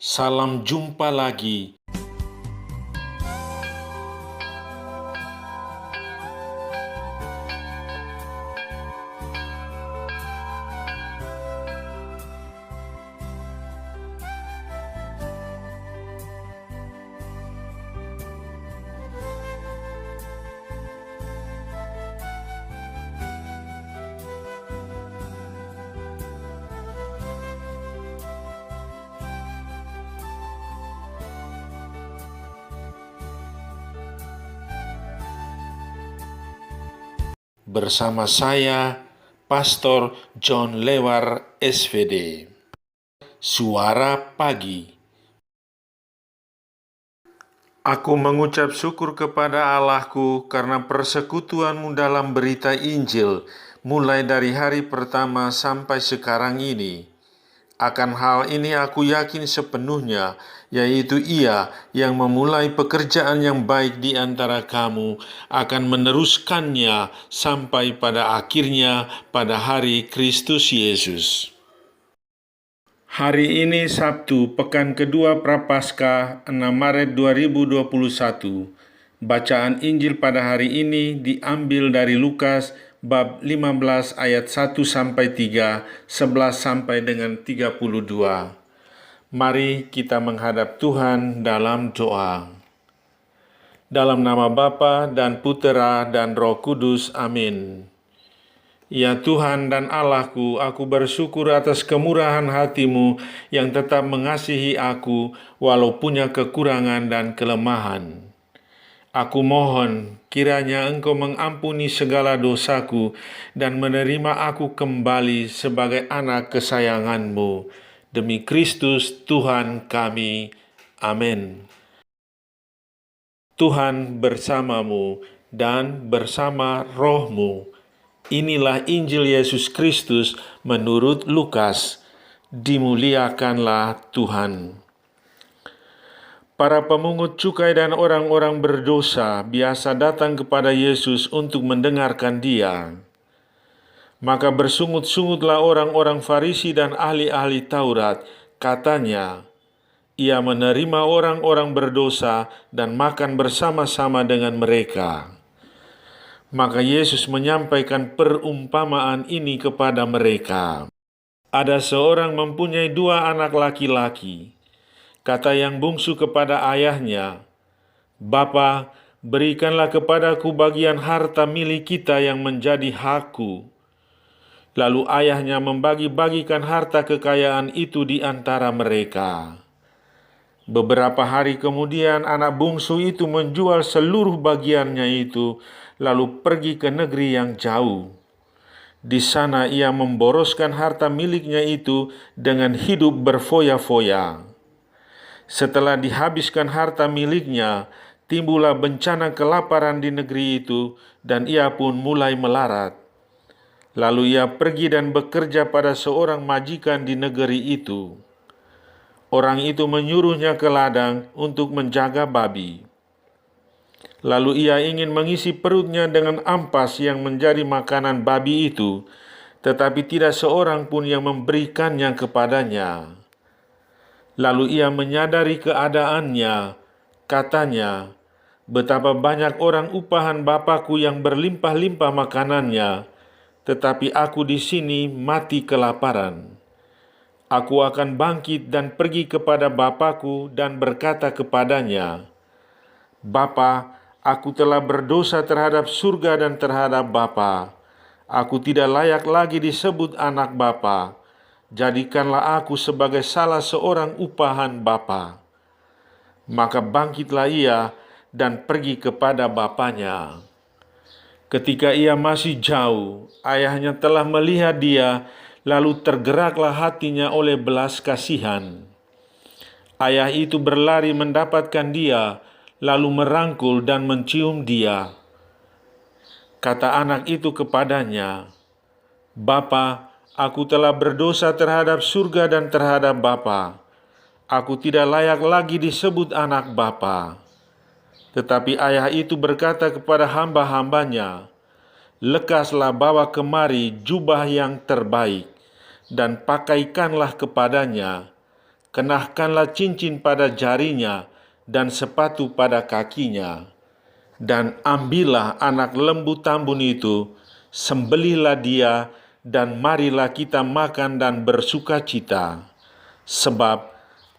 Salam jumpa lagi. Bersama saya, Pastor John Lewar, SVD. Suara Pagi. Aku mengucap syukur kepada Allahku karena persekutuanmu dalam berita Injil, mulai dari hari pertama sampai sekarang ini. Akan hal ini aku yakin sepenuhnya, yaitu Ia yang memulai pekerjaan yang baik di antara kamu akan meneruskannya sampai pada akhirnya pada hari Kristus Yesus. Hari ini Sabtu, pekan kedua Prapaskah, 6 Maret 2021. Bacaan Injil pada hari ini diambil dari Lukas bab 15 ayat 1-3, 11 sampai dengan 32. Mari kita menghadap Tuhan dalam doa. Dalam nama Bapa dan Putera dan Roh Kudus, amin. Ya Tuhan dan Allahku, aku bersyukur atas kemurahan hati-Mu yang tetap mengasihi aku walau punya kekurangan dan kelemahan. Aku mohon kiranya Engkau mengampuni segala dosaku dan menerima aku kembali sebagai anak kesayangan-Mu. Demi Kristus Tuhan kami. Amin. Tuhan bersamamu dan bersama roh-Mu. Inilah Injil Yesus Kristus menurut Lukas. Dimuliakanlah Tuhan. Para pemungut cukai dan orang-orang berdosa biasa datang kepada Yesus untuk mendengarkan Dia. Maka bersungut-sungutlah orang-orang Farisi dan ahli-ahli Taurat, katanya, Ia menerima orang-orang berdosa dan makan bersama-sama dengan mereka. Maka Yesus menyampaikan perumpamaan ini kepada mereka. Ada seorang mempunyai 2 anak laki-laki. Kata yang bungsu kepada ayahnya, "Bapa, berikanlah kepadaku bagian harta milik kita yang menjadi hakku." Lalu ayahnya membagi-bagikan harta kekayaan itu di antara mereka. Beberapa hari kemudian anak bungsu itu menjual seluruh bagiannya itu, lalu pergi ke negeri yang jauh. Di sana ia memboroskan harta miliknya itu dengan hidup berfoya-foya. Setelah dihabiskan harta miliknya, timbullah bencana kelaparan di negeri itu, dan ia pun mulai melarat. Lalu ia pergi dan bekerja pada seorang majikan di negeri itu. Orang itu menyuruhnya ke ladang untuk menjaga babi. Lalu ia ingin mengisi perutnya dengan ampas yang menjadi makanan babi itu, tetapi tidak seorang pun yang memberikannya kepadanya. Lalu ia menyadari keadaannya, katanya, "Betapa banyak orang upahan Bapakku yang berlimpah-limpah makanannya, tetapi aku di sini mati kelaparan. Aku akan bangkit dan pergi kepada Bapakku dan berkata kepadanya, Bapa, aku telah berdosa terhadap surga dan terhadap Bapa. Aku tidak layak lagi disebut anak Bapa. Jadikanlah aku sebagai salah seorang upahan Bapa." Maka bangkitlah ia dan pergi kepada bapanya. Ketika ia masih jauh, ayahnya telah melihat dia, lalu tergeraklah hatinya oleh belas kasihan. Ayah itu berlari mendapatkan dia, lalu merangkul dan mencium dia. Kata anak itu kepadanya, "Bapa, aku telah berdosa terhadap surga dan terhadap Bapa. Aku tidak layak lagi disebut anak Bapa." Tetapi ayah itu berkata kepada hamba-hambanya, "Lekaslah bawa kemari jubah yang terbaik, dan pakaikanlah kepadanya. kenakanlah cincin pada jarinya dan sepatu pada kakinya, dan ambillah anak lembu tambun itu, sembelihlah dia, dan marilah kita makan dan bersukacita. Sebab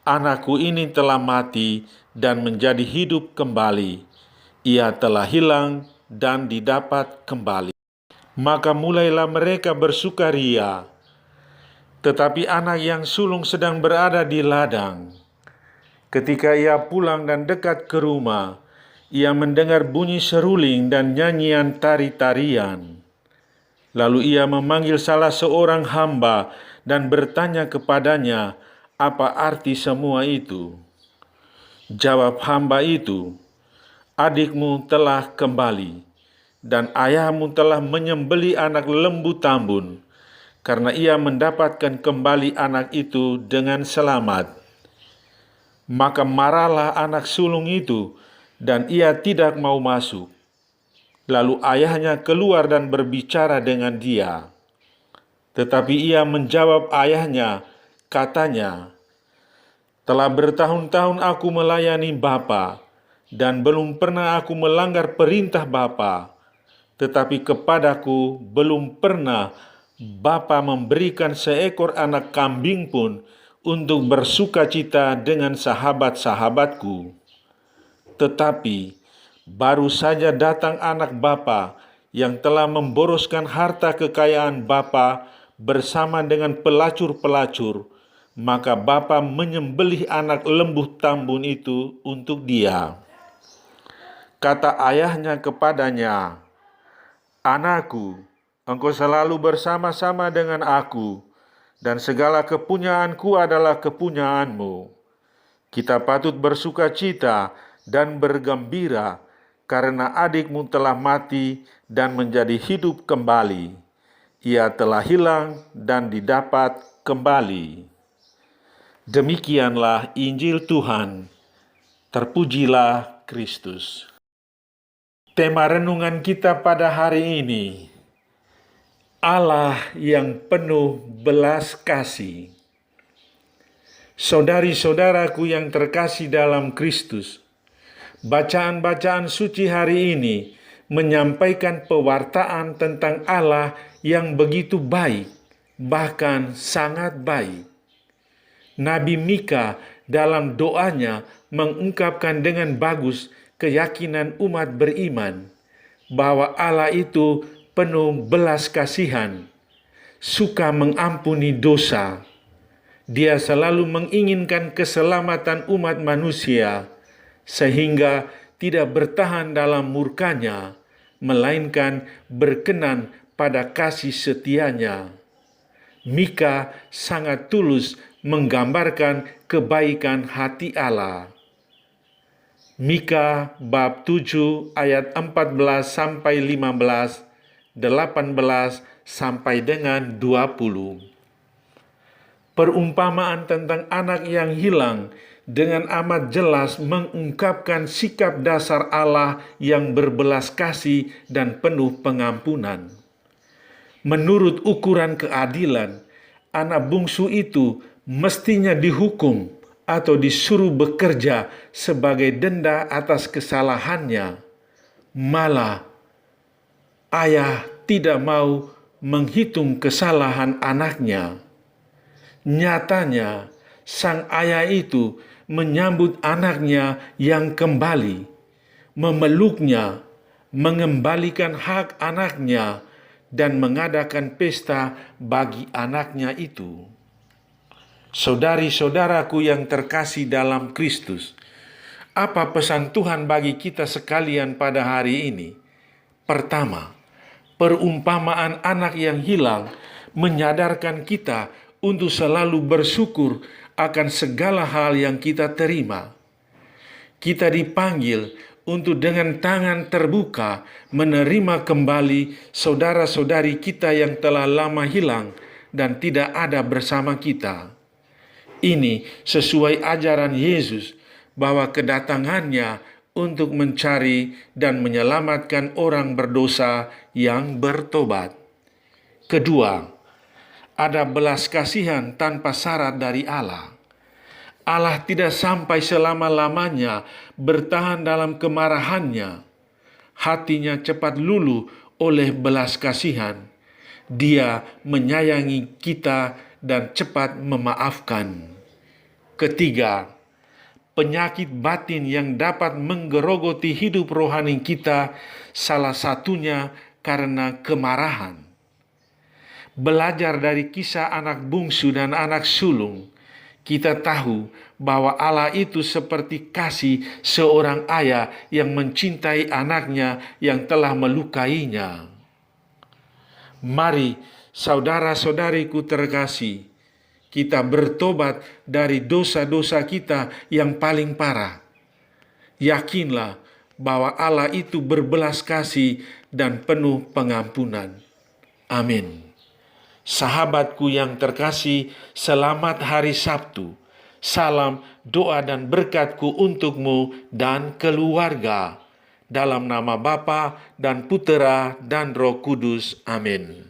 anakku ini telah mati dan menjadi hidup kembali. Ia telah hilang dan didapat kembali. Maka mulailah mereka bersukaria. Tetapi anak yang sulung sedang berada di ladang. Ketika ia pulang dan dekat ke rumah, ia mendengar bunyi seruling dan nyanyian tari-tarian. Lalu ia memanggil salah seorang hamba dan bertanya kepadanya, apa arti semua itu? Jawab hamba itu, adikmu telah kembali, dan ayahmu telah menyembelih anak lembu tambun, karena ia mendapatkan kembali anak itu dengan selamat. Maka marahlah anak sulung itu, dan ia tidak mau masuk. Lalu ayahnya keluar dan berbicara dengan dia. Tetapi ia menjawab ayahnya, katanya, telah bertahun-tahun aku melayani Bapa, dan belum pernah aku melanggar perintah Bapa. Tetapi kepadaku belum pernah Bapa memberikan seekor anak kambing pun untuk bersukacita dengan sahabat-sahabatku. Tetapi baru saja datang anak Bapa yang telah memboroskan harta kekayaan Bapa bersama dengan pelacur-pelacur, maka Bapa menyembelih anak lembu tambun itu untuk dia. Kata ayahnya kepadanya, anakku, engkau selalu bersama-sama dengan aku, dan segala kepunyaanku adalah kepunyaanmu. Kita patut bersukacita dan bergembira, karena adikmu telah mati dan menjadi hidup kembali. Ia telah hilang dan didapat kembali. Demikianlah Injil Tuhan. Terpujilah Kristus. Tema renungan kita pada hari ini, Allah yang penuh belas kasih. Saudari-saudaraku yang terkasih dalam Kristus, bacaan-bacaan suci hari ini menyampaikan pewartaan tentang Allah yang begitu baik, bahkan sangat baik. Nabi Mika dalam doanya mengungkapkan dengan bagus keyakinan umat beriman bahwa Allah itu penuh belas kasihan, suka mengampuni dosa. Dia selalu menginginkan keselamatan umat manusia, sehingga tidak bertahan dalam murkanya, melainkan berkenan pada kasih setianya. Mika sangat tulus menggambarkan kebaikan hati Allah. Mika bab 7 ayat 14 sampai 15, 18 sampai dengan 20. Perumpamaan tentang anak yang hilang dengan amat jelas mengungkapkan sikap dasar Allah yang berbelas kasih dan penuh pengampunan. Menurut ukuran keadilan, anak bungsu itu mestinya dihukum atau disuruh bekerja sebagai denda atas kesalahannya. Malah, ayah tidak mau menghitung kesalahan anaknya. Nyatanya, sang ayah itu menyambut anaknya yang kembali, memeluknya, mengembalikan hak anaknya, dan mengadakan pesta bagi anaknya itu. Saudari-saudaraku yang terkasih dalam Kristus, apa pesan Tuhan bagi kita sekalian pada hari ini? Pertama, perumpamaan anak yang hilang menyadarkan kita untuk selalu bersyukur akan segala hal yang kita terima. Kita dipanggil untuk dengan tangan terbuka menerima kembali saudara-saudari kita yang telah lama hilang dan tidak ada bersama kita. Ini sesuai ajaran Yesus bahwa kedatangannya untuk mencari dan menyelamatkan orang berdosa yang bertobat. Kedua, ada belas kasihan tanpa syarat dari Allah. Allah tidak sampai selama-lamanya bertahan dalam kemarahannya. Hatinya cepat luluh oleh belas kasihan. Dia menyayangi kita dan cepat memaafkan. Ketiga, penyakit batin yang dapat menggerogoti hidup rohani kita, salah satunya karena kemarahan. Belajar dari kisah anak bungsu dan anak sulung, kita tahu bahwa Allah itu seperti kasih seorang ayah yang mencintai anaknya yang telah melukainya. Mari, saudara-saudariku terkasih, kita bertobat dari dosa-dosa kita yang paling parah. Yakinlah bahwa Allah itu berbelas kasih dan penuh pengampunan. Amin. Sahabatku yang terkasih, selamat hari Sabtu. Salam doa dan berkatku untukmu dan keluarga. Dalam nama Bapa dan Putera dan Roh Kudus. Amin.